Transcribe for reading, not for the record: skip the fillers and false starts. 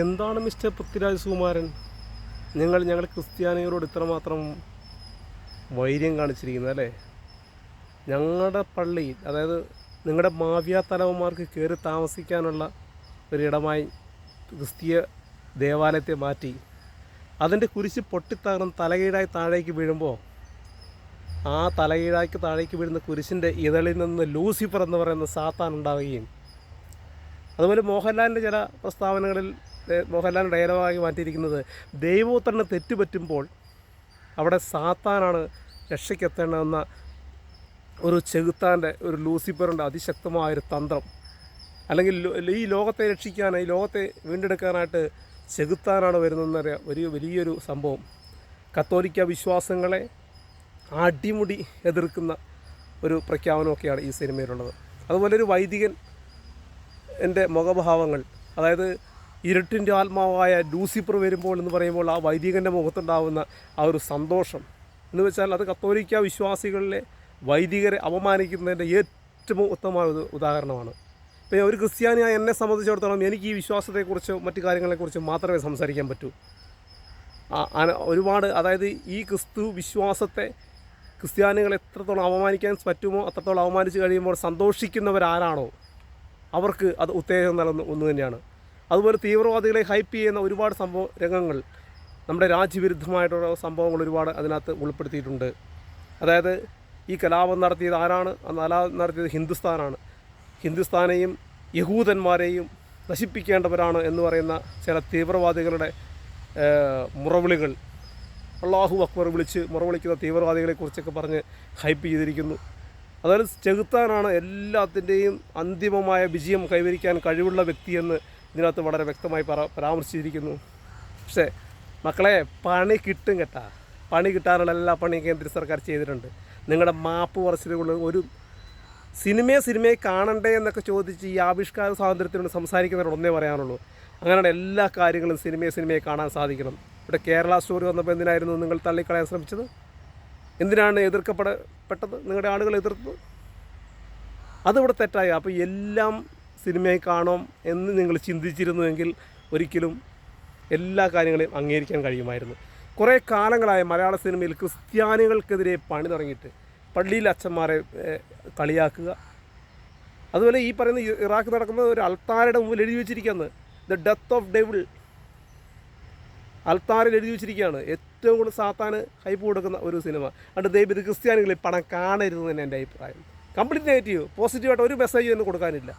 എന്താണ് മിസ്റ്റർ പൃഥ്വിരാജ് സുകുമാരൻ, ഞങ്ങൾ ക്രിസ്ത്യാനികളോട് ഇത്രമാത്രം വൈര്യം കാണിച്ചിരിക്കുന്നത് അല്ലേ? ഞങ്ങളുടെ പള്ളിയിൽ, അതായത് നിങ്ങളുടെ മാഫിയ തലവന്മാർക്ക് കയറി താമസിക്കാനുള്ള ഒരിടമായി ക്രിസ്തീയ ദേവാലയത്തെ മാറ്റി അതിൻ്റെ കുരിശ് പൊട്ടിത്തകർന്ന് തലകീഴായി താഴേക്ക് വീഴുമ്പോൾ ആ തലകീഴായ്ക്ക് താഴേക്ക് വീഴുന്ന കുരിശിൻ്റെ ഇതളിൽ നിന്ന് ലൂസിഫർ എന്ന് പറയുന്ന സാത്താൻ ഉണ്ടാവുകയും, അതുപോലെ മോഹൻലാലിൻ്റെ ചില പ്രസ്താവനകളിൽ മോഹൻലാൽ ഡയലോഗായി മാറ്റിയിരിക്കുന്നത് ദൈവോത്തരന് തെറ്റുപറ്റുമ്പോൾ അവിടെ സാത്താനാണ് രക്ഷയ്ക്കെത്തേണ്ടതെന്ന ഒരു ചെകുത്താൻ്റെ, ഒരു ലൂസിഫറിൻ്റെ അതിശക്തമായൊരു തന്ത്രം, അല്ലെങ്കിൽ ഈ ലോകത്തെ രക്ഷിക്കാനായി, ഈ ലോകത്തെ വീണ്ടെടുക്കാനായിട്ട് ചെകുത്താനാണ് വരുന്നതെന്നറിയാം. വലിയൊരു സംഭവം. കത്തോലിക്ക വിശ്വാസങ്ങളെ അടിമുടി എതിർക്കുന്ന ഒരു പ്രഖ്യാപനമൊക്കെയാണ് ഈ സിനിമയിലുള്ളത്. അതുപോലെ ഒരു വൈദികൻ എൻ്റെ മുഖഭാവങ്ങൾ, അതായത് ഇരുട്ടിൻ്റെ ആത്മാവായ ലൂസിഫർ വരുമ്പോൾ എന്ന് പറയുമ്പോൾ ആ വൈദികൻ്റെ മുഖത്തുണ്ടാകുന്ന ആ ഒരു സന്തോഷം എന്ന് വെച്ചാൽ അത് കത്തോലിക്ക വിശ്വാസികളിലെ വൈദികരെ അപമാനിക്കുന്നതിൻ്റെ ഏറ്റവും ഉത്തമമായ ഉദാഹരണമാണ്. ഇപ്പോൾ ഒരു ക്രിസ്ത്യാനിയായ എന്നെ സംബന്ധിച്ചിടത്തോളം എനിക്ക് ഈ വിശ്വാസത്തെക്കുറിച്ചോ മറ്റു കാര്യങ്ങളെക്കുറിച്ചോ മാത്രമേ സംസാരിക്കാൻ പറ്റൂ. ഒരുപാട്, അതായത് ഈ ക്രിസ്തു വിശ്വാസത്തെ ക്രിസ്ത്യാനികളെ എത്രത്തോളം അപമാനിക്കാൻ പറ്റുമോ അത്രത്തോളം അപമാനിച്ച് കഴിയുമ്പോൾ സന്തോഷിക്കുന്നവരാരാണോ അവർക്ക് അത് ഉത്തേജനം നൽകുന്ന ഒന്ന് തന്നെയാണ്. അതുപോലെ തീവ്രവാദികളെ ഹൈപ്പ് ചെയ്യുന്ന ഒരുപാട് രംഗങ്ങൾ, നമ്മുടെ രാജ്യവിരുദ്ധമായിട്ടുള്ള സംഭവങ്ങൾ ഒരുപാട് അതിനകത്ത് ഉൾപ്പെടുത്തിയിട്ടുണ്ട്. അതായത് ഈ കലാപം നടത്തിയത് ആരാണ്? ആ കലാപം നടത്തിയത് ഹിന്ദുസ്ഥാനാണ്. ഹിന്ദുസ്ഥാനെയും യഹൂദന്മാരെയും നശിപ്പിക്കേണ്ടവരാണ് എന്ന് പറയുന്ന ചില തീവ്രവാദികളുടെ മുറവിളികൾ, അല്ലാഹു അക്ബർ വിളിച്ച് മുറവിളിക്കുന്ന തീവ്രവാദികളെക്കുറിച്ചൊക്കെ പറഞ്ഞ് ഹൈപ്പ് ചെയ്തിരിക്കുന്നു. അതായത് ചെകുത്താനാണ് എല്ലാത്തിൻ്റെയും അന്തിമമായ വിജയം കൈവരിക്കാൻ കഴിവുള്ള വ്യക്തിയെന്ന് ഇതിനകത്ത് വളരെ വ്യക്തമായി പരാമർശിച്ചിരിക്കുന്നു. പക്ഷേ മക്കളെ, പണി കിട്ടും കേട്ടാ. പണി കിട്ടാനുള്ള എല്ലാ പണിയും കേന്ദ്ര സർക്കാർ ചെയ്തിട്ടുണ്ട്. നിങ്ങളുടെ മാപ്പ് പറച്ചിലുകൾ, ഒരു സിനിമയെ കാണണ്ടേ എന്നൊക്കെ ചോദിച്ച് ഈ ആവിഷ്കാര സ്വാതന്ത്ര്യത്തിനോട് സംസാരിക്കുന്നവരോട് ഒന്നേ പറയാനുള്ളൂ. അങ്ങനെയാണ് എല്ലാ കാര്യങ്ങളും സിനിമയെ കാണാൻ സാധിക്കണം. ഇവിടെ കേരള സ്റ്റോറി വന്നപ്പോൾ എന്തിനായിരുന്നു നിങ്ങൾ തള്ളിക്കളയാൻ ശ്രമിച്ചത്? എന്തിനാണ് എതിർക്കപ്പെട്ടത്? നിങ്ങളുടെ ആളുകൾ എതിർത്തത് അതിവിടെ തെറ്റായി. അപ്പോൾ എല്ലാം സിനിമയെ കാണാം എന്ന് നിങ്ങൾ ചിന്തിച്ചിരുന്നുവെങ്കിൽ ഒരിക്കലും എല്ലാ കാര്യങ്ങളെയും അംഗീകരിക്കാൻ കഴിയുമായിരുന്നു. കുറേ കാലങ്ങളായ മലയാള സിനിമയിൽ ക്രിസ്ത്യാനികൾക്കെതിരെ പണി തുടങ്ങിയിട്ട് പള്ളിയിലെ അച്ഛന്മാരെ കളിയാക്കുക, അതുപോലെ ഈ പറയുന്ന ഇറാഖ് നടക്കുന്ന ഒരു അൾത്താരയുടെ മുമ്പിൽ എഴുതി വെച്ചിരിക്കുകയാണ് ദ ഡെത്ത് ഓഫ് ഡെവിൾ. അൾത്താരിൽ എഴുതി വെച്ചിരിക്കുകയാണ് ഏറ്റവും കൂടുതൽ സാത്താന് ഹൈപ്പ് കൊടുക്കുന്ന ഒരു സിനിമ. അതുകൊണ്ട് ദൈവം ഇത് ക്രിസ്ത്യാനികളിൽ പണം കാണരുത് തന്നെ എൻ്റെ അഭിപ്രായം. Complete negative. പോസിറ്റീവായിട്ട് ഒരു മെസ്സേജ് തന്നെ കൊടുക്കാനില്ല.